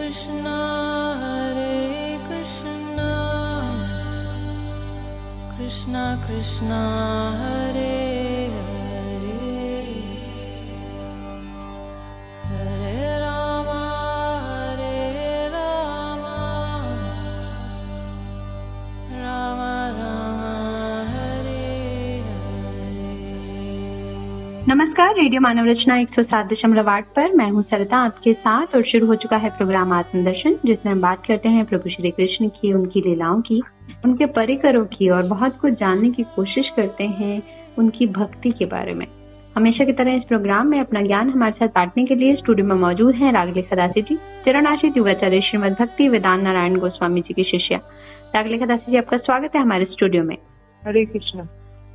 Krishna Krishna Krishna Hare Hare Hare Rama Rama Rama Hare Hare। नमस्कार, radio मानव रचना 107.8 पर मैं हूं सरिता आपके साथ और शुरू हो चुका है प्रोग्राम आत्मदर्शन, जिसमें हम बात करते हैं प्रभु श्री कृष्ण की, उनकी लीलाओं की, उनके परिकरों की और बहुत कुछ जानने की कोशिश करते हैं उनकी भक्ति के बारे में। हमेशा की तरह इस प्रोग्राम में अपना ज्ञान हमारे साथ बांटने के लिए स्टूडियो में मौजूद हैं रागलेखा दासी जी, चरणाश्रित युगाचार्य श्रीमद भक्ति वेदांत नारायण गोस्वामी जी की शिष्या। रागलेखा दासी जी, आपका स्वागत है हमारे स्टूडियो में। हरे कृष्ण।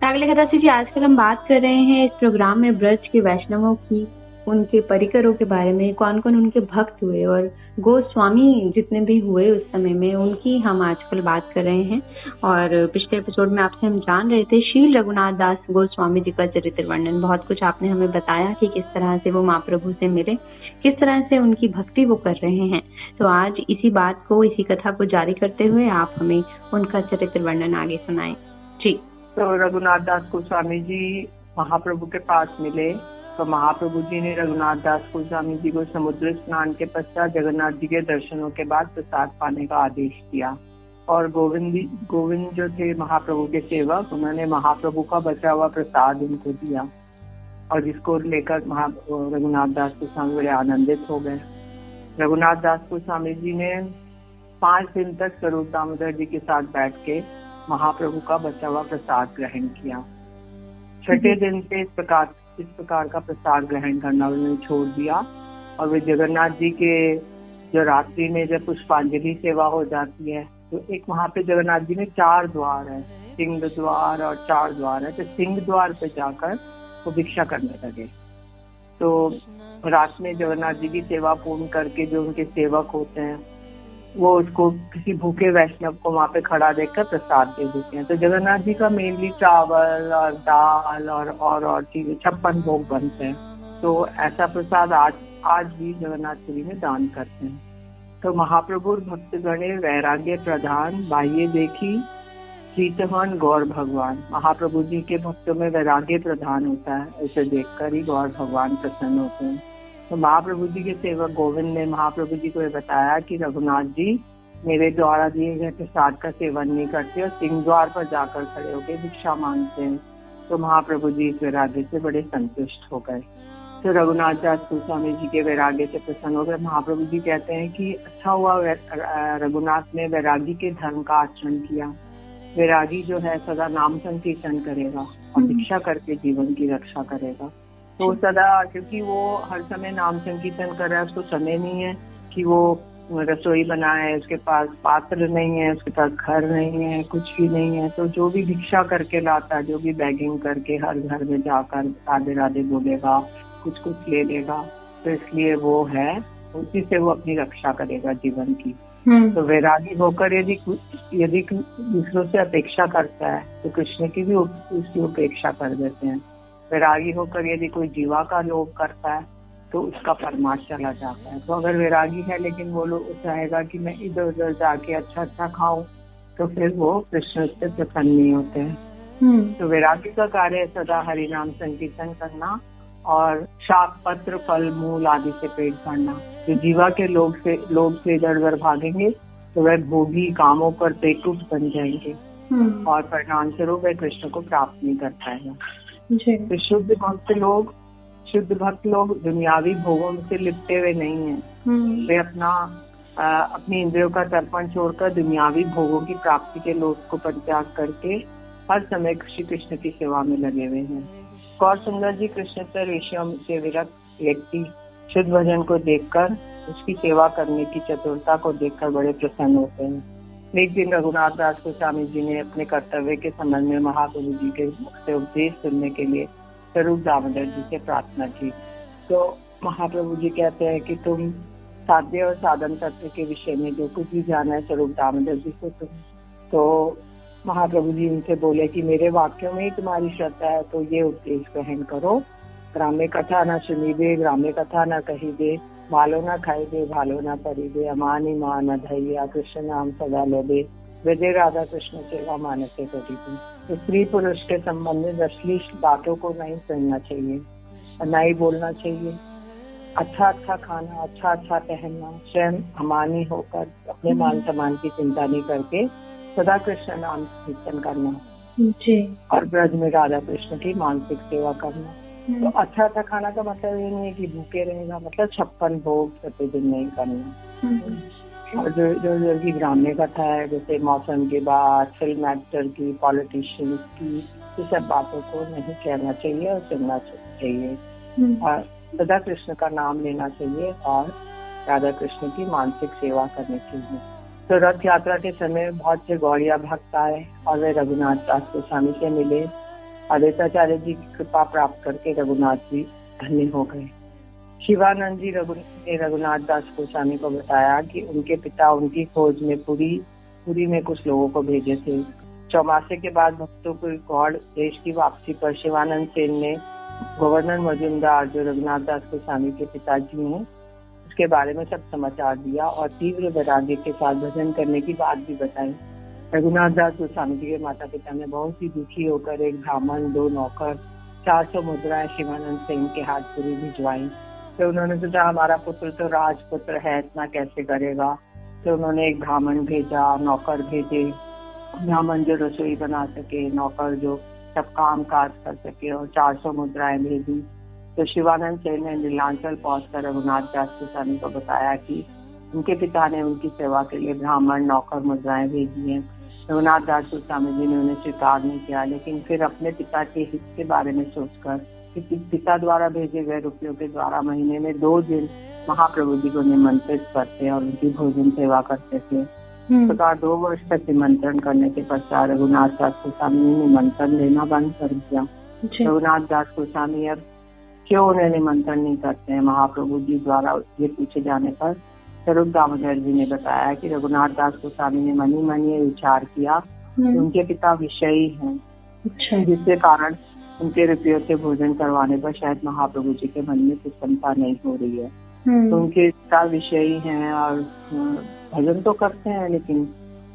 रागलेखा दासी जी, आजकल हम बात कर रहे हैं इस प्रोग्राम में ब्रज के वैष्णवों की, उनके परिकरों के बारे में, कौन कौन उनके भक्त हुए और गोस्वामी जितने भी हुए उस समय में, उनकी हम आजकल बात कर रहे हैं। और पिछले एपिसोड में आपसे हम जान रहे थे श्री रघुनाथ दास गोस्वामी जी का चरित्र वर्णन। बहुत कुछ आपने हमें बताया कि किस तरह से वो महाप्रभु से मिले, किस तरह से उनकी भक्ति वो कर रहे हैं। तो आज इसी बात को, इसी कथा को जारी करते हुए आप हमें उनका चरित्र वर्णन आगे सुनाएं जी। तो रघुनाथ दास गोस्वामी जी महाप्रभु के पास मिले तो महाप्रभु जी ने रघुनाथ दास गोस्वामी जी को समुद्र स्नान के पश्चात जगन्नाथ जी के दर्शनों के बाद प्रसाद पाने का आदेश दिया। और गोविंद जो थे महाप्रभु के सेवक, उन्होंने महाप्रभु का बचा हुआ प्रसाद उनको दिया और जिसको लेकर रघुनाथ दास गोस्वामी बड़े आनंदित हो गए। रघुनाथ दास गोस्वामी जी ने 5 दिन तक स्वरूप दामोदर जी के साथ बैठ के महाप्रभु का बचा हुआ प्रसाद ग्रहण किया। छठे दिन से इस प्रकार का प्रसाद ग्रहण करना उन्होंने छोड़ दिया और वे जगन्नाथ जी के जो रात्रि में जब पुष्पांजलि सेवा हो जाती है तो एक वहाँ पे जगन्नाथ जी में 4 द्वार है, सिंह द्वार और 4 द्वार है। तो सिंह द्वार पे जाकर वो भिक्षा करने लगे। तो रात में जगन्नाथ जी की सेवा पूर्ण करके जो उनके सेवक होते हैं वो उसको किसी भूखे वैष्णव को वहाँ पे खड़ा देखकर प्रसाद दे देते हैं। तो जगन्नाथ जी का मेनली चावल और दाल और चीजें 56 भोग बनते हैं। तो ऐसा प्रसाद आज भी जगन्नाथपुरी में दान करते हैं। तो महाप्रभु भक्तगणे वैराग्य प्रधान बाह्य देखी प्रीतमन गौर भगवान। महाप्रभु जी के भक्तों में वैराग्य प्रधान होता है, उसे देखकर ही गौर भगवान प्रसन्न होते हैं। तो महाप्रभु जी के सेवक गोविंद ने महाप्रभु जी को ये बताया कि रघुनाथ जी मेरे द्वारा दिए गए प्रसाद का सेवन नहीं करते और सिंह द्वार पर जाकर खड़े होकर भिक्षा मांगते हैं। तो महाप्रभु जी इस वैराग्य से बड़े संतुष्ट हो गए। तो रघुनाथ दास गोस्वामी जी के वैराग्य से प्रसन्न हो गए। महाप्रभु जी कहते हैं कि अच्छा हुआ रघुनाथ ने वैरागी के धर्म का आचरण किया। वैरागी जो है सदा नाम संकीर्तन करेगा और भिक्षा करके जीवन की रक्षा करेगा। तो सदा, क्योंकि वो हर समय नाम संकीर्तन कर रहा है, उसको समय नहीं है कि वो रसोई बनाए, उसके पास पात्र नहीं है, उसके पास घर नहीं है, कुछ भी नहीं है। तो जो भी भिक्षा करके लाता है, जो भी बैगिंग करके हर घर में जाकर राधे राधे बोलेगा, कुछ कुछ ले लेगा, तो इसलिए वो है, उसी से वो अपनी रक्षा करेगा जीवन की। तो वैरागी होकर यदि दूसरों से अपेक्षा करता है तो कृष्ण की भी उसकी उपेक्षा कर देते हैं। वैरागी होकर यदि कोई जीवा का लोभ करता है तो उसका परमार्थ चला जाता है। तो अगर वैरागी है लेकिन वो लोग चाहेगा कि मैं इधर उधर जाके अच्छा खाऊं, तो फिर वो कृष्ण से प्रसन्न नहीं होते हैं। तो वैरागी का कार्य सदा हरि नाम संकीर्तन करना और शाक पत्र फल मूल आदि से पेट भरना। तो जीवा के लोग से इधर उधर भागेंगे तो वह भोगी कामों पर पेटुट बन जाएंगे और परिणाम स्वरूप वह कृष्ण को प्राप्त नहीं कर पाएगा। तो शुद्ध भक्त लोग दुनियावी भोगों से लिपटे हुए नहीं हैं। वे अपनी इंद्रियों का तर्पण छोड़कर दुनियावी भोगों की प्राप्ति के लोभ को परित्याग करके हर समय श्री कृष्ण की सेवा में लगे हुए हैं। गौर सुंदर जी कृष्णेतर विषयों से विरक्त व्यक्ति शुद्ध भजन को देखकर, उसकी सेवा करने की चतुरता को देखकर बड़े प्रसन्न होते हैं। एक दिन रघुनाथ दास गोस्वामी जी ने अपने कर्तव्य के संबंध में महाप्रभु जी के मुख से उपदेश सुनने के लिए स्वरूप दामोदर जी से प्रार्थना की। तो महाप्रभु जी कहते हैं कि तुम साध्य और साधन तत्व के विषय में जो कुछ भी जाना है स्वरूप दामोदर जी से तुम। तो महाप्रभु जी उनसे बोले कि मेरे वाक्यों में ही तुम्हारी श्रद्धा है तो ये उपदेश ग्रहण करो। ग्राम्य कथा न सुनी दे, ग्राम्य कथा न कही दे, भालो न खाई दे भालो न परी दे अमानी मान अधैया कृष्ण नाम सदा लोबे विजय राधा कृष्ण सेवा मानसे करी थी। स्त्री पुरुष के संबंधित अश्लील बातों को नहीं सुनना चाहिए और न ही बोलना चाहिए। अच्छा खाना, अच्छा पहनना, स्वयं अमानी होकर अपने मान सम्मान की चिंता नहीं करके सदा कृष्ण नाम कीर्तन करना जी। और ब्रज में राधा कृष्ण की मानसिक सेवा करना। तो अच्छा खाना का मतलब ये नहीं है कि भूखे रहेगा, मतलब 56 भोग प्रतिदिन नहीं करना। और जो की ग्राम्य कथा है, जैसे मौसम की बात, फिल्म एक्टर की, पॉलिटिशियंस की, ये सब बातों को नहीं कहना चाहिए और सुनना चाहिए और सदा कृष्ण का नाम लेना चाहिए और राधा कृष्ण की मानसिक सेवा करनी चाहिए। तो रथ यात्रा के समय बहुत से गौड़िया भक्त आए और वे रघुनाथ दास गोस्वामी से मिले। अद्वैताचार्य जी की कृपा प्राप्त करके रघुनाथ जी धन्य हो गए। शिवानंद जी ने रघुनाथ दास गोस्वामी को बताया कि उनके पिता उनकी खोज में पुरी में कुछ लोगों को भेजे थे। चौमासे के बाद भक्तों को गौड़ देश की वापसी पर शिवानंद सेन ने गवर्नर मजुमदार, जो रघुनाथ दास गोस्वामी के पिताजी हैं, उसके बारे में सब समाचार दिया और तीव्र वैराग्य के साथ भजन करने की बात भी बताई। रघुनाथ दास गोस्वामी जी के माता पिता ने बहुत ही दुखी होकर एक ब्राह्मण, 2 नौकर, 400 मुद्राएं शिवानंद सिंह के हाथ पूरी भिजवाई। तो उन्होंने सोचा हमारा पुत्र तो राजपुत्र है, इतना कैसे करेगा। तो उन्होंने एक ब्राह्मण भेजा, नौकर भेजे, ब्राह्मण जो रसोई बना सके, नौकर जो सब काम काज कर सके, और 400 मुद्राएं भेजी। तो शिवानंद सेन ने नीलांचल पहुंचकर रघुनाथ दास गोस्वामी को बताया कि उनके पिता ने उनकी सेवा के लिए ब्राह्मण, नौकर, मुद्राएं भेजी हैं। रघुनाथ दास गोस्वामी जी ने उन्हें स्वीकार नहीं किया, लेकिन फिर अपने पिता के हित के बारे में सोचकर कि पिता द्वारा भेजे गए रुपयों के द्वारा महीने में 2 दिन महाप्रभु जी को निमंत्रित करते और उनकी भोजन सेवा करते थे। इस प्रकार 2 वर्ष तक निमंत्रण करने के पश्चात रघुनाथ दास गोस्वामी ने निमंत्रण लेना बंद कर दिया। रघुनाथ दास गोस्वामी अब क्यों उन्हें निमंत्रण नहीं करते हैं? महाप्रभु जी द्वारा ये पूछे जाने पर स्वरूप दामोदर जी ने बताया कि रघुनाथ दास गोस्वामी ने मन ही विचार किया कि उनके पिता विषयी हैं, जिसके कारण उनके रुपयों से भोजन करवाने पर शायद महाप्रभु जी के मन में प्रसन्नता नहीं हो रही है। तो उनके पिता विषयी हैं और भजन तो करते हैं लेकिन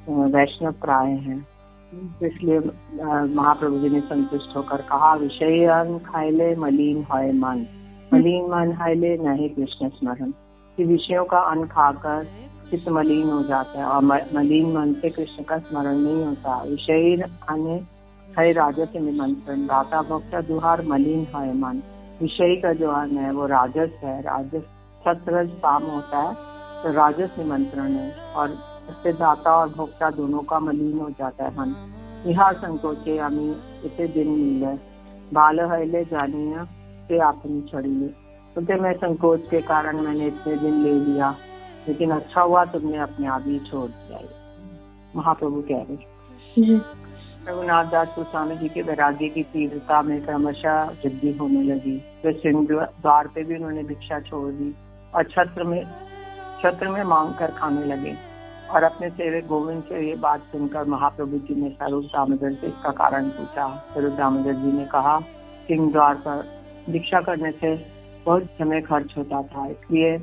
वैष्णव प्राय हैं, इसलिए महाप्रभु जी ने संतुष्ट होकर कहा, विषय अन्न खाइले मलिन है मन, मलिन मन खाइले नहीं कृष्ण स्मरण। कि विषयों का अन्न खाकर चित्त मलिन हो जाता है और मलिन मन से कृष्ण का स्मरण नहीं होता। विषय अन्न है राजस निमंत्रण, दाता भोक्ता दुहार मलिन है मन। विषय का जो अन्न है वो राजस है, राजस सत्रज पाम होता है, तो राजस निमंत्रण है और इससे दाता और भोक्ता दोनों का मलिन हो जाता है मन। यह संकोचे हमें इसे दिन मिले बाल हले जानिया से आपनी छड़िए। क्योंकि मैं संकोच के कारण मैंने इतने दिन ले लिया, लेकिन अच्छा हुआ तुमने अपने आप ही छोड़ दिया। महाप्रभु कह रहे। रघुनाथ दास गोस्वामी जी के वैराग्य की तीव्रता में क्रमशः वृद्धि होने लगी। तो सिंह द्वार पे भी उन्होंने भिक्षा छोड़ दी और छत्र में मांग कर खाने लगे। और अपने सेवक गोविंद से ये बात सुनकर महाप्रभु जी ने स्वरूप दामोदर से इसका कारण पूछा। स्वरूप दामोदर जी ने कहा, सिंह द्वार पर भिक्षा करने से बहुत समय खर्च होता था, इसलिए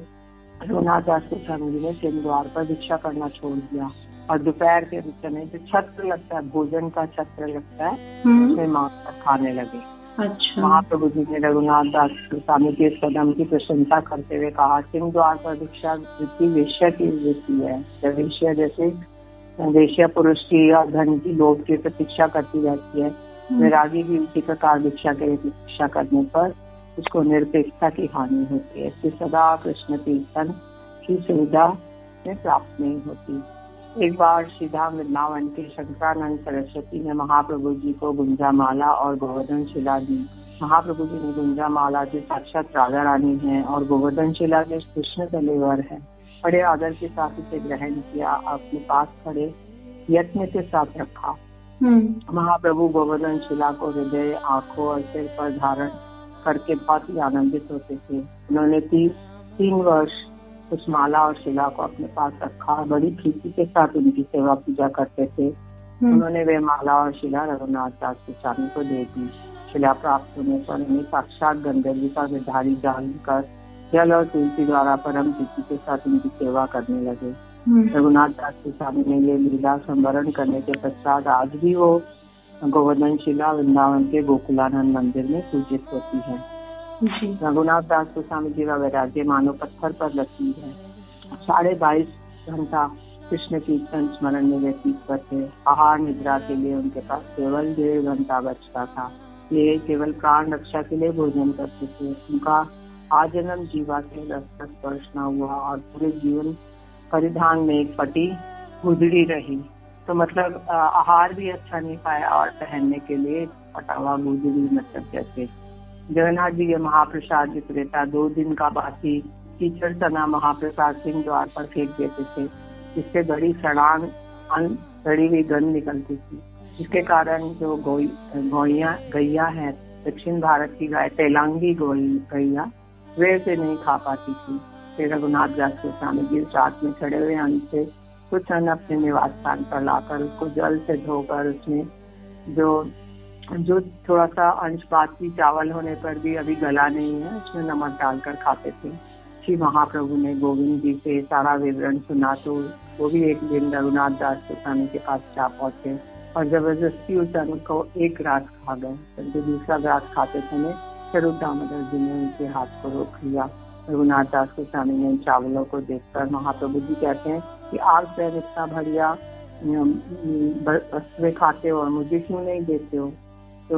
रघुनाथ दास गोस्वामी जी ने सिंह द्वार पर भिक्षा करना छोड़ दिया और दोपहर के समय जो छत्र लगता है, भोजन का छत्र लगता है, उसमें मांग कर खाने लगे। अच्छा। महाप्रभु जी ने रघुनाथ दास गोस्वामी के इस कदम की प्रशंसा करते हुए कहा, सिंह द्वार पर भिक्षा वृत्ति वेश्या की वृत्ति है। जब वेश्या जैसे वेश्या पुरुष की और धन की लोभ की प्रतीक्षा करती रहती है, वैरागी भी उसी प्रकार भिक्षा के प्रतीक्षा करने पर उसको निरपेक्षता की हानि होती है। इससे सदा कृष्ण कीर्तन की सुविधा में प्राप्त नहीं होती। एक बार सीधा वृंदावन के शंकरानंद सरस्वती ने महाप्रभु जी को गुंजामाला और गोवर्धन शिला दी। महाप्रभु जी ने गुंजामाला जो साक्षात राधा रानी है और गोवर्धन शिला जो कृष्ण तलेवर है, बड़े आदर के साथ इसे ग्रहण किया, अपने पास खड़े यत्न के साथ रखा। महाप्रभु गोवर्धन शिला को हृदय, आंखों और सिर पर धारण करके बहुत ही आनंदित होते थे। उन्होंने 3 वर्ष उस माला और शिला को अपने पास रखा, बड़ी प्रीति के साथ उनकी सेवा पूजा करते थे। उन्होंने वे माला और शिला रघुनाथ दास गोस्वामी को दे दी। शिला प्राप्त होने पर उन्हें साक्षात गंधर्वी का विधारी जानकर जल और तुलसी द्वारा परम प्रीति के साथ उनकी सेवा करने लगे। रघुनाथ दास गोस्वामी ने ये लीला संवरण करने के पश्चात आज भी वो गोवर्धन शिला वृंदावन के गोकुलानंद मंदिर में पूजित होती है। रघुनाथ दास गोस्वामी जी का वैराग्य मानो पत्थर पर लकीर है। 22.5 घंटा कृष्ण कीर्तन स्मरण में व्यतीत करते। आहार निद्रा के लिए उनके पास केवल 1.5 घंटा बचता था। ये केवल प्राण रक्षा के लिए भोजन करते थे। उनका आजन्म जीवा से रस का स्पर्श न हुआ और पूरे जीवन परिधान में एक फटी गुजरी रही। तो मतलब आहार भी अच्छा नहीं पाया और पहनने के लिए फटा हुआ गुजरी, मतलब जैसे जगन्नाथ जी के महाप्रसाद विक्रेता 2 दिन का बासी कीचड़ सना महाप्रसाद सिंह द्वार पर फेंक देते थे, जिससे बड़ी सड़ान सड़ी हुई गंध निकलती थी, जिसके कारण जो गैया है, दक्षिण भारत की गाय तेलांगी गैया, वे से नहीं खा पाती थी। फिर रघुनाथ दास गोस्वामी जी रात में खड़े हुए अन्न से कुछ अन्न अपने निवास स्थान पर लाकर उसको जल से धोकर उसमें जो थोड़ा सा अंश बासी चावल होने पर भी अभी गला नहीं है, उसमें नमक डालकर खाते थे। श्री महाप्रभु ने गोविंद जी से सारा विवरण सुना तो वो भी एक दिन रघुनाथ दास गोस्वामी के पास जा पहुंचे और जबरदस्ती उस अन्न को एक ग्रास खा गए। परंतु दूसरा ग्रास खाते समय स्वरूप दामोदर जी ने उनके हाथ को रोक लिया। रघुनाथ दास गोस्वामी ने चावलों को देखकर महाप्रभु जी कहते हैं कि आप स्वयं इतना बढ़िया वस्तुएं खाते हो और मुझे क्यों नहीं देते हो। तो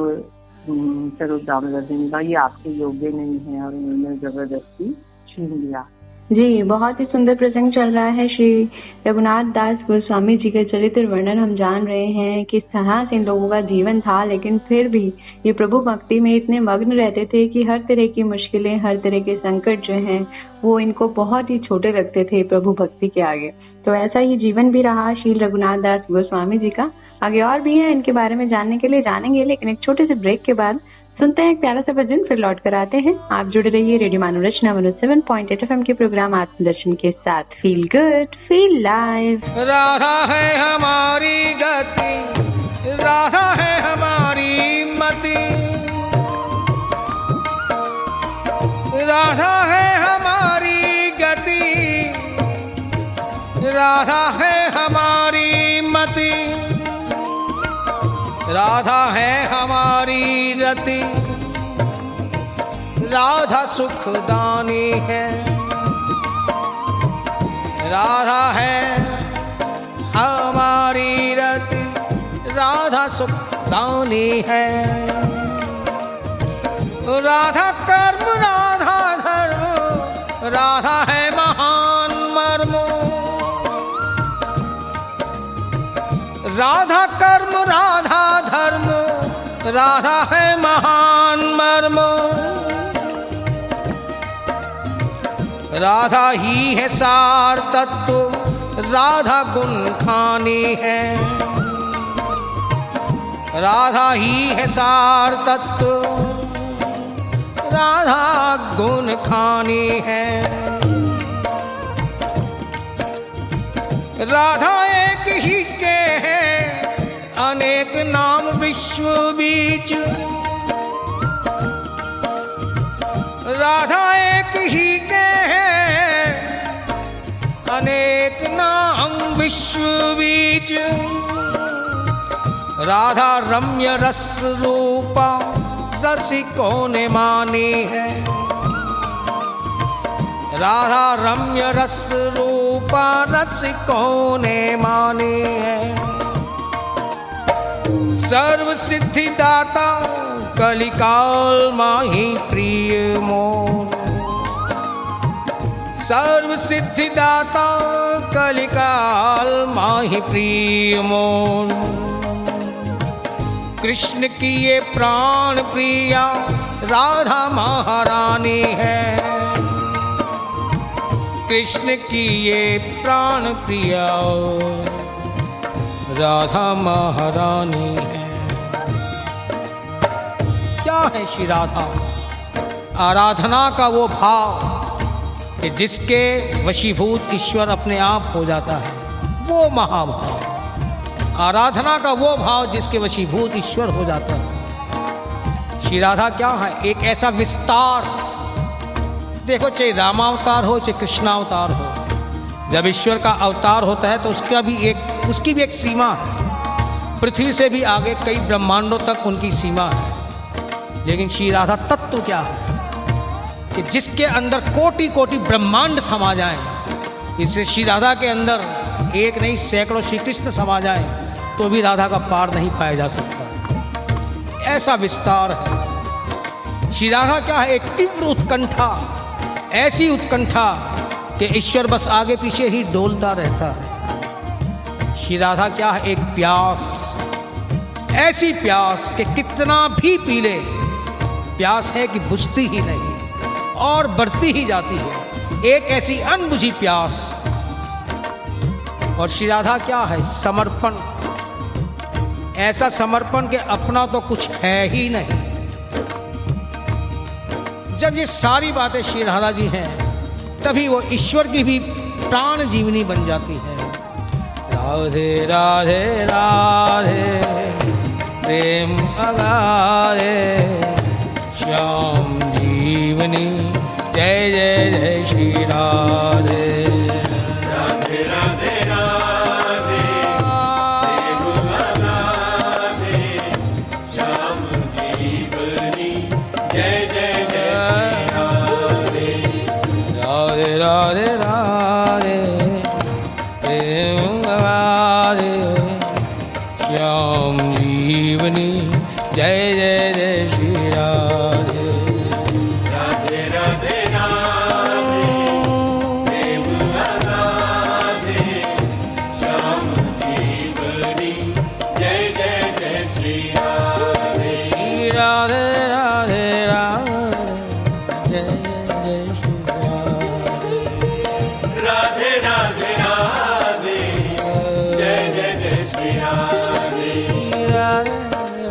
स्वरूप दामोदर जी ने कहा ये आपके योग्य नहीं है और उन्होंने जबरदस्ती छीन लिया। जी, बहुत ही सुंदर प्रसंग चल रहा है। श्री रघुनाथ दास गोस्वामी जी के चरित्र वर्णन हम जान रहे हैं कि तरह से इन लोगों का जीवन था, लेकिन फिर भी ये प्रभु भक्ति में इतने मग्न रहते थे कि हर तरह की मुश्किलें, हर तरह के संकट जो हैं वो इनको बहुत ही छोटे लगते थे प्रभु भक्ति के आगे। तो ऐसा ही जीवन भी रहा श्री रघुनाथ दास गोस्वामी जी का। आगे और भी है, इनके बारे में जानने के लिए जानेंगे, लेकिन एक छोटे से ब्रेक के बाद सुनते हैं एक प्यारा सा भजन, फिर लौट कर आते हैं। आप जुड़े रहिए रेडियो मनोरचना 107.8 FM के प्रोग्राम आत्मदर्शन के साथ। Feel good, feel live. Radha है हमारी गति, राधा है हमारी मति, राधा है हमारी गति, राधा है हमारी मति, राधा है हमारी रति, राधा सुखदानी है, राधा है हमारी रति, राधा सुखदानी है, राधा कर्म राधा धर्म, राधा है महान मर्म, राधा कर्म राधा धर्म, राधा है महान मर्म, राधा ही है सार तत्व, राधा गुण खानी है, राधा ही है सार तत्व, राधा गुण खानी है, राधा एक ही के है अनेक नाम विश्व बीच, राधा एक ही के है अनेक नाम विश्व बीच, राधा रम्य रस रूपा रसिकों ने मानी है, राधा रम्य रस रूपा रसिकों ने मानी है, सर्व सिद्धि दाता कलिकाल माही प्रिय मोर, सर्व सिद्धि दाता कलिकाल माही प्रिय मोर, कृष्ण की ये प्राण प्रिया राधा महारानी है, कृष्ण की ये प्राण प्रिया राधा महारानी है। क्या है श्री राधा? आराधना का वो भाव कि जिसके वशीभूत ईश्वर अपने आप हो जाता है, वो महाभाव। आराधना का वो भाव जिसके वशीभूत ईश्वर हो जाता है। श्री राधा क्या है? एक ऐसा विस्तार देखो, चाहे रामावतार हो चाहे कृष्णावतार हो, जब ईश्वर का अवतार होता है तो उसकी भी एक सीमा है। पृथ्वी से भी आगे कई ब्रह्मांडों तक उनकी सीमा है। लेकिन श्री राधा तत्व क्या है कि जिसके अंदर कोटि कोटि ब्रह्मांड समा जाए, इससे श्री राधा के अंदर एक नहीं सैकड़ों श्री कृष्ण समा जाए तो भी राधा का पार नहीं पाया जा सकता। ऐसा विस्तार है। श्री राधा क्या है? एक तीव्र उत्कंठा, ऐसी उत्कंठा कि ईश्वर बस आगे पीछे ही डोलता रहता है। श्री राधा क्या है? एक प्यास, ऐसी प्यास कि कितना भी पी ले, प्यास है कि बुझती ही नहीं और बढ़ती ही जाती है। एक ऐसी अनबुझी प्यास। और श्री राधा क्या है? समर्पण, ऐसा समर्पण कि अपना तो कुछ है ही नहीं। जब ये सारी बातें श्री राधा जी हैं, तभी वो ईश्वर की भी प्राण जीवनी बन जाती है। राधे राधे राधे प्रेम अगाधे श्याम जीवनी, जय जय जय श्री राधे। राधे राधे राधे प्रेम अगाधे श्याम जीवनी, जय जय जय श्री राधे। राधे राधे राधे प्रेम अगाधे श्याम जीवनी, जय जय जय श्री राधे। राधे राधे राधे प्रेम अगाधे श्याम जीवनी, जय जय जय श्री राधे। श्री राधे राधे राधे जय जय श्री राधे। राधे राधे राधे जय जय जय श्री राधे। श्री राधे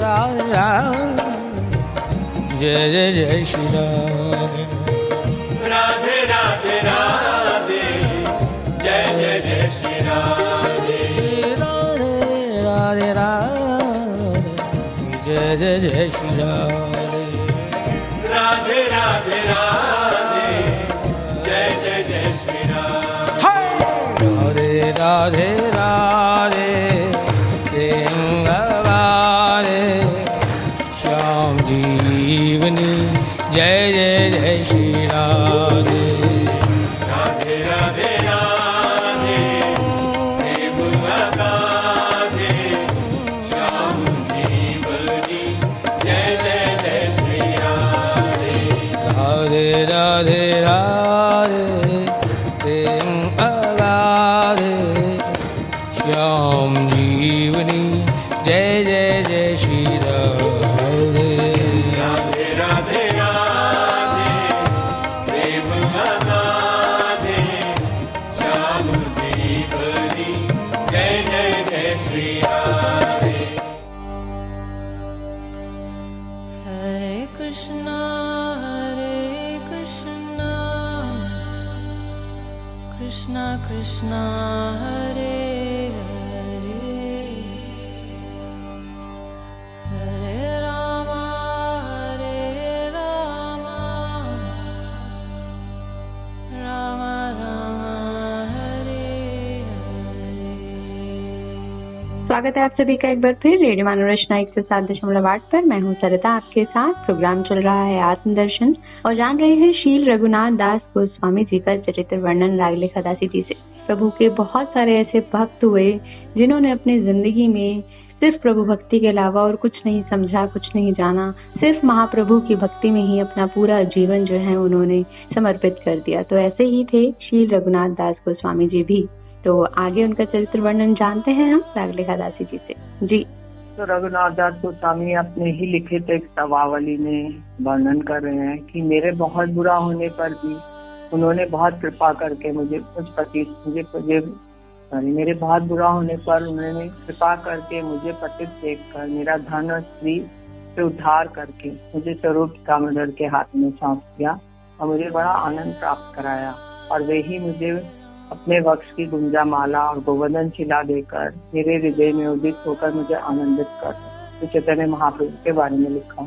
राधे राधे जय जय जय श्री राधे। राधे राधे राधे जय जय जय श्री राधे। श्री राधे राधे राधे जय जय जय श्री राधे। राधे राधे राधे जय जय जय श्री राधे। राधे राधे राधे प्रेम अगाधे श्याम जीवनी, जय जय जय श्री राधे। राधे राधे राधे प्रेम अगाधे श्याम जीवनी, जय जय जय श्री राधे। राधे राधे राधे प्रेम अगाधे श्याम जीवनी, जय जय जय श्री राधे। राधे राधे राधे प्रेम अगाधे श्याम जीवनी, जय जय जय Shri Radhe. Hare Krishna, Krishna Krishna, Hare Hare, Hare Rama, Rama Rama, Hare Hare। स्वागत है आप सभी का एक बार फिर रेडियो मनोरंजन 107.8 पर। मैं हूँ सरिता, आपके साथ। प्रोग्राम चल रहा है आत्मदर्शन और जान रहे हैं शील रघुनाथ दास गोस्वामी जी का चरित्र वर्णन रागलेखा दासी जी से। प्रभु के बहुत सारे ऐसे भक्त हुए जिन्होंने अपनी जिंदगी में सिर्फ प्रभु भक्ति के अलावा और कुछ नहीं समझा, कुछ नहीं जाना, सिर्फ महाप्रभु की भक्ति में ही अपना पूरा जीवन जो है उन्होंने समर्पित कर दिया। तो ऐसे ही थे शील रघुनाथ दास गोस्वामी जी भी। तो आगे उनका चरित्र वर्णन जानते हैं हम रागलेखा दासी जी से। जी। तो रघुनाथ दास गोस्वामी अपने ही लिखित एक सवावली में वर्णन कर रहे हैं कि मेरे बहुत बुरा होने पर भी उन्होंने बहुत कृपा करके मेरे बहुत बुरा होने पर उन्होंने कृपा करके मुझे पतित देखकर मेरा धन और स्त्री से उद्धार करके मुझे स्वरूप दामोदर के हाथ में सौंप दिया और मुझे बड़ा आनंद प्राप्त कराया। और वे ही मुझे अपने वक्ष की गुंजा माला और गोवर्धन शिला देकर मेरे हृदय में उदित होकर मुझे आनंदित कर। तो चैतन्य महाप्रभु के बारे में लिखा।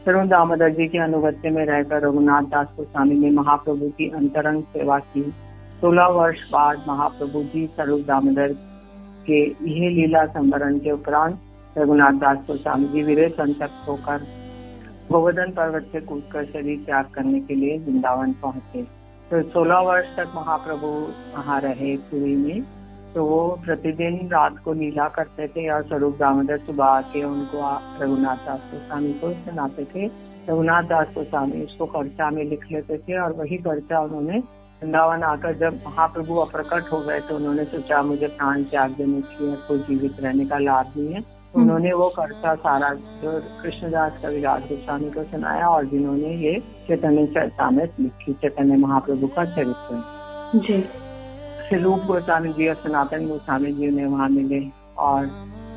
स्वरूप दामोदर जी के अनुगत्य में रहकर रघुनाथ दास गोस्वामी ने महाप्रभु की अंतरंग सेवा की। 16 वर्ष बाद महाप्रभु जी स्वरूप दामोदर के यह लीला संवरण के उपरांत रघुनाथ दास गोस्वामी जी विरह संतप्त होकर गोवर्धन पर्वत से कूदकर शरीर त्याग करने के लिए वृंदावन पहुंचे। तो 16 वर्ष तक महाप्रभु वहाँ रहे पुरी में। तो वो प्रतिदिन रात को लीला करते थे और स्वरूप दामोदर सुबह आके उनको रघुनाथ दास गोस्वामी को सुनाते थे। रघुनाथ दास गोस्वामी उसको पर्चा में लिख लेते थे और वही पर्चा उन्होंने वृंदावन आकर जब महाप्रभु अप्रकट हो गए तो उन्होंने सोचा मुझे प्राण त्याग देने की कोई जीवित रहने का लाभ नहीं है। तो उन्होंने वो पर्चा सारा जो कृष्णदास कविराज गोस्वामी को सुनाया और जिन्होंने ये चैतन्य चरितामृत लिखी, चैतन्य महाप्रभु का चरित्र जी। श्री रूप गोस्वामी जी और सनातन गोस्वामी जी उन्हें वहाँ मिले और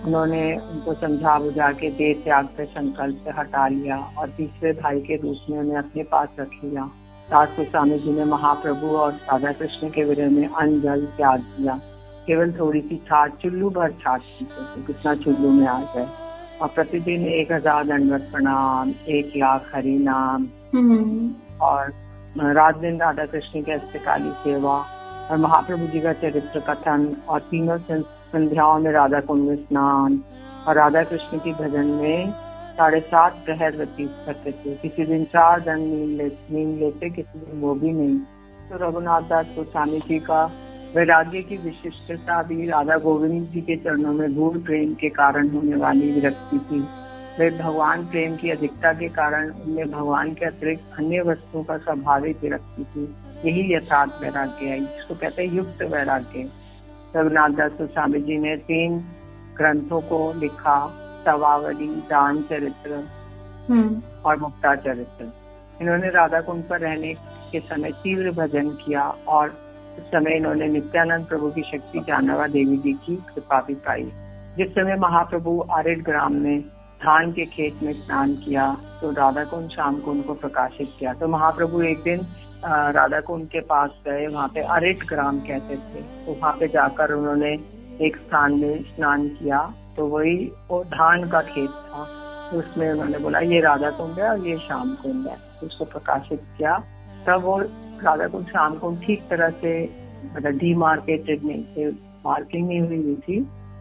उन्होंने उनको समझा बुझा के देह त्याग से संकल्प से हटा लिया और तीसरे भाई के रूप में उन्हें अपने पास रख लिया। दास गोस्वामी जी ने महाप्रभु और राधा कृष्ण के विरह में अन्न जल त्याग दिया। केवल थोड़ी सी छाछ, चुल्लू भर छाछ पीते थे, कितना चुल्लू में आ जाए। और प्रतिदिन 1000 दंडवत प्रणाम, 1 लाख हरि नाम और रात दिन राधा कृष्ण की अष्टकाली सेवा और महाप्रभु जी का चरित्र कथन और तीनों संध्याओं में राधा कुंड में स्नान और राधा कृष्ण की भजन में 7.5 प्रहर व्यतीत करते थे। किसी दिन 4 दिन नींद लेते, किसी दिन वो भी नहीं। तो रघुनाथ दास गोस्वामी जी का वैराग्य की विशिष्टता भी राधा गोविंद जी के चरणों में गूढ़ प्रेम के कारण होने वाली विरक्ति थी। वे भगवान प्रेम की अधिकता के कारण उनमें भगवान के अतिरिक्त अन्य वस्तुओं का स्वाभाविक विरक्ति थी। यही यथार्थ वैराग्य है, जिसको कहते हैं युक्त वैराग्य। रघुनाथ दास गोस्वामी जी ने 3 ग्रंथों को लिखा, सवावली, दान चरित्र और मुक्ता चरित्र। इन्होंने राधा कुंड पर रहने के समय तीव्र भजन किया और उस समय इन्होंने नित्यानंद प्रभु की शक्ति जानवा देवी जी की कृपा भी पाई। जिस समय महाप्रभु आरिड ग्राम में धान के खेत में स्नान किया तो राधा कुंड शाम को उनको प्रकाशित किया। तो महाप्रभु एक दिन राधा कुंड के पास गए, वहाँ पे अरिट ग्राम कहते थे। तो वहाँ पे जाकर उन्होंने एक स्थान में स्नान किया तो वही वो धान का खेत था। तो उसमें उन्होंने बोला ये राधा कुंड है और ये श्याम कुंड है। तो उसको प्रकाशित किया। तब वो राधा कुंड श्याम कुंड ठीक तरह से मतलब डीमार्केटेड नहीं थे, मार्किंग नहीं हुई थी,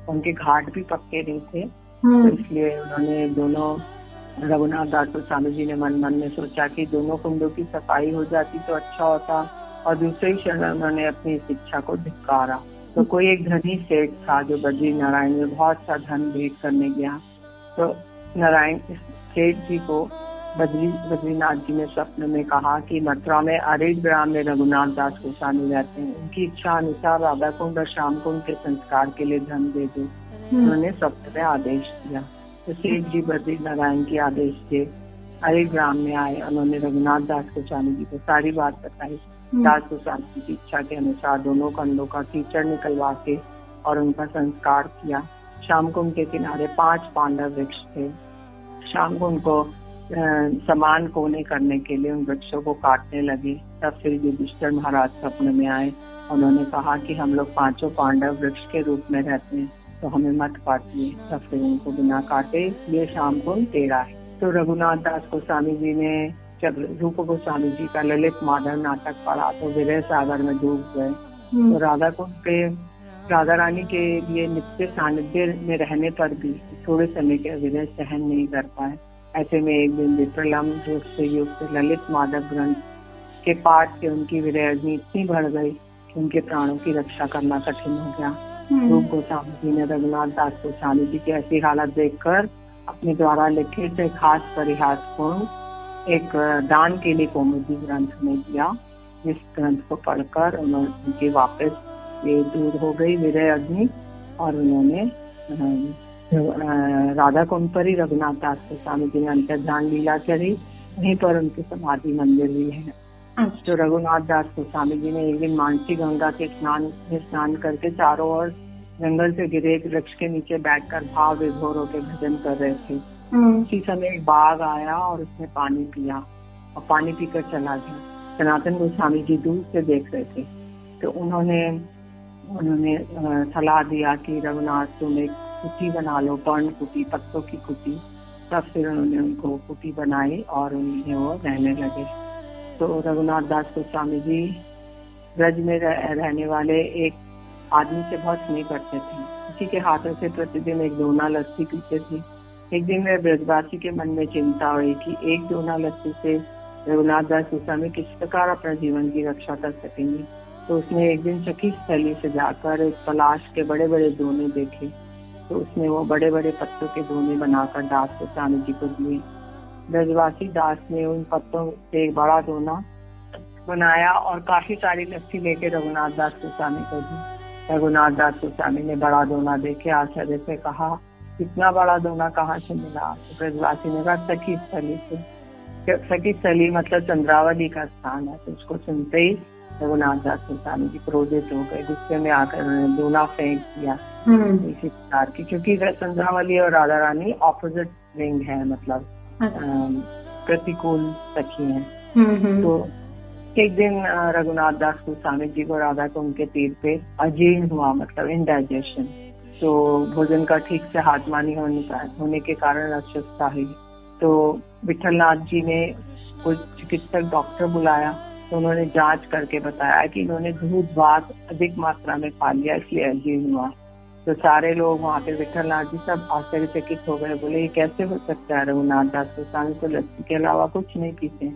उनके घाट भी पक्के नहीं थे। तो इसलिए उन्होंने दोनों रघुनाथ दास गोस्वामी जी ने मन मन में सोचा कि दोनों कुंडों की सफाई हो जाती तो अच्छा होता। और दूसरे क्षण उन्होंने अपनी इस इच्छा को धिक्कारा। तो कोई एक धनी सेठ था जो बद्री नारायण में बहुत सा धन भेंट करने गया। तो नारायण सेठ जी को बद्रीनाथ जी ने स्वप्न में कहा कि मथुरा में अरिड ग्राम में रघुनाथ दास गोस्वामी रहते हैं, उनकी इच्छा अनुसार राधा कुंड और श्याम कुंड के संस्कार के लिए धन दे दो। उन्होंने स्वप्न में आदेश दिया। तो सेठ जी बद्री नारायण के आदेश से अरिड ग्राम में आए। उन्होंने रघुनाथ दास गोस्वामी जी को सारी बात बताई। दास गोस्वामी की इच्छा के अनुसार दोनों कंधों का कीचड़ निकलवा के और उनका संस्कार किया। श्याम कुंड के किनारे 5 पांडव वृक्ष थे। श्याम कुंड को समान कोने करने के लिए उन वृक्षों को काटने लगे। तब श्री युधिष्ठिर महाराज स्वप्न में आए। उन्होंने कहा कि हम लोग 5 पांडव वृक्ष के रूप में रहते हैं तो हमें मत काटिए। तब फिर उनको बिना काटे ये श्याम कुंड तेरा है। तो रघुनाथ दास गोस्वामी जी ने जब रूप गोस्वामी जी का ललित माधव नाटक पढ़ा तो विरह सागर में डूब गए। तो राधा कुंड पे राधा रानी के लिए नित्य सानिध्य में रहने पर भी थोड़े समय के विरह सहन नहीं कर पाए। ऐसे में एक दिन विप्रलम्ब जोश से युक्त ललित माधव ग्रंथ के पाठ से उनकी विरह अग्नि इतनी बढ़ गई कि उनके प्राणों की रक्षा करना कठिन हो गया। रूप गोस्वामी जी ने रघुनाथ दास गोस्वामी जी की ऐसी हालत देखकर अपने द्वारा लिखे थे खास परिहास को एक दान के लिए कौमुदी ग्रंथ में दिया। जिस ग्रंथ को पढ़कर उनकी वापस ये दूर हो गई विरह अग्नि और उन्होंने राधा कुंड पर ही रघुनाथ दास गोस्वामी जी ने अंतर्ध्यान लीला करी। वहीं पर उनकी समाधि मंदिर भी है। तो रघुनाथ दास गोस्वामी जी ने एक दिन मानसी गंगा के स्नान करके चारों ओर जंगल से गिरे एक वृक्ष के नीचे बैठकर भाव विभोर होकर भजन कर रहे थे। उसी समय एक बाघ आया और उसने पानी पिया और पानी पीकर चला गया। सनातन गोस्वामी जी दूर से देख रहे थे। तो उन्होंने सलाह दिया कि रघुनाथ तुम एक कुटी बना लो, पर्ण कुटी, पत्तों की कुटी, तब फिर उन्होंने उनको कुटी बनाई और उन्हें वो रहने लगे। तो रघुनाथ दास गोस्वामी जी ब्रज में रहने वाले एक आदमी से बहुत स्नेह करते थे। उसी के हाथों से प्रतिदिन एक दोना लस्सी पीते थे। एक दिन में ब्रजवासी के मन में चिंता हुई कि एक दोना लस्सी से रघुनाथ दास गोस्वामी किस प्रकार अपना जीवन की रक्षा कर सकेंगे। तो उसने एक दिन सखी स्थली से जाकर एक पलाश के बड़े बड़े दोने देखे। तो उसने वो बड़े बड़े पत्तों के दोने बनाकर दास गोस्वामी जी को दिए। ब्रजवासी दास ने उन पत्तों से एक बड़ा दोना बनाया और काफी सारी लस्सी लेके रघुनाथ दास गोस्वामी को दी। रघुनाथ दास गोस्वामी ने बड़ा दोना देखे आश्चर्य से कहा, इतना बड़ा दोना कहाँ से मिला? तो ब्रजवासी ने कहा, सखी स्थली से। सखी स्थली मतलब चंद्रावली का स्थान है। तो उसको सुनते ही रघुनाथ दास गोस्वामी जी क्रोधित हो गए, गुस्से में आकर उन्होंने दोना फेंक दिया इसी प्रकार की, क्योंकि चंद्रावली और राधा रानी ऑपोजिट रिंग है, मतलब प्रतिकूल सखी हैं। तो एक दिन रघुनाथ दास गोस्वामी जी को राधा को उनके तीर पे अजीर्ण हुआ, मतलब इंडाइजेशन। तो भोजन का ठीक से हाजमा नहीं होने के कारण अस्वस्थता हुई। तो विठलनाथ जी ने कुछ चिकित्सक डॉक्टर बुलाया। तो उन्होंने जांच करके बताया कि इन्होंने दूध भात अधिक मात्रा में खा लिया, इसलिए अजीर्ण हुआ। तो सारे लोग वहाँ पे विठलनाथ जी सब आश्चर्यचकित हो गए, बोले ये कैसे हो सकता है? रघुनाथ दास गोस्वामी को लस्सी के अलावा कुछ नहीं पीते।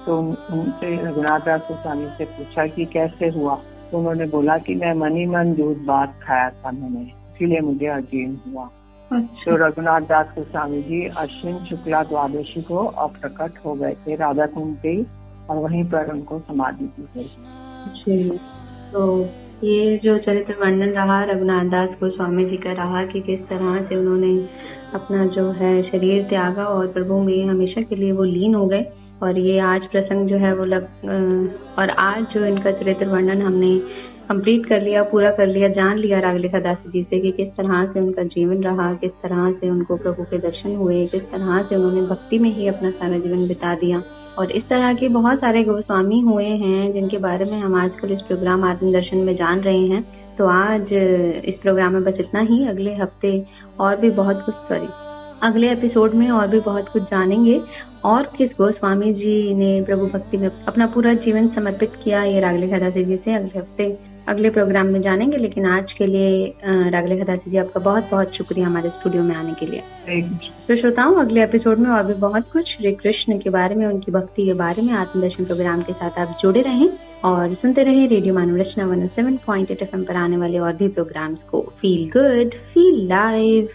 तो उनसे रघुनाथ दास गोस्वामी से पूछा कि कैसे हुआ? तो उन्होंने बोला कि मैं मन ही मन दूध भात खाया था मैंने, इसीलिए मुझे अजीर्ण हुआ। तो रघुनाथ दास गोस्वामी जी अश्विन शुक्ला द्वादशी को अप्रकट हो गए थे राधा कुंड पे, और वहीं पर उनको समाधि दी गई। तो ये जो चरित्र वर्णन रहा रघुनाथ दास गोस्वामी जी का रहा कि किस तरह से उन्होंने अपना जो है शरीर त्यागा और प्रभु में हमेशा के लिए वो लीन हो गए। और ये आज प्रसंग जो है वो और आज जो इनका चरित्र वर्णन हमने कंप्लीट कर लिया, पूरा कर लिया, जान लिया रागलेखा दास जी से कि किस तरह से उनका जीवन रहा, किस तरह से उनको प्रभु के दर्शन हुए, किस तरह से उन्होंने भक्ति में ही अपना सारा जीवन बिता दिया। और इस तरह के बहुत सारे गोस्वामी हुए हैं जिनके बारे में हम आजकल इस प्रोग्राम आत्मदर्शन में जान रहे हैं। तो आज इस प्रोग्राम में बस इतना ही। अगले हफ्ते और भी बहुत कुछ अगले एपिसोड में और भी बहुत कुछ जानेंगे और किस गोस्वामी जी ने प्रभु भक्ति में अपना पूरा जीवन समर्पित किया, ये रागलेखा दास जी से अगले हफ्ते अगले प्रोग्राम में जानेंगे। लेकिन आज के लिए रागलेखा दास जी आपका बहुत बहुत शुक्रिया हमारे स्टूडियो में आने के लिए। तो श्रोताओं, अगले एपिसोड में और भी बहुत कुछ श्री कृष्ण के बारे में, उनकी भक्ति के बारे में आत्मदर्शन प्रोग्राम के साथ आप जुड़े रहें और सुनते रहें रेडियो मानव रचना 107.8 FM पर आने वाले और भी प्रोग्राम्स को। Feel good, feel live.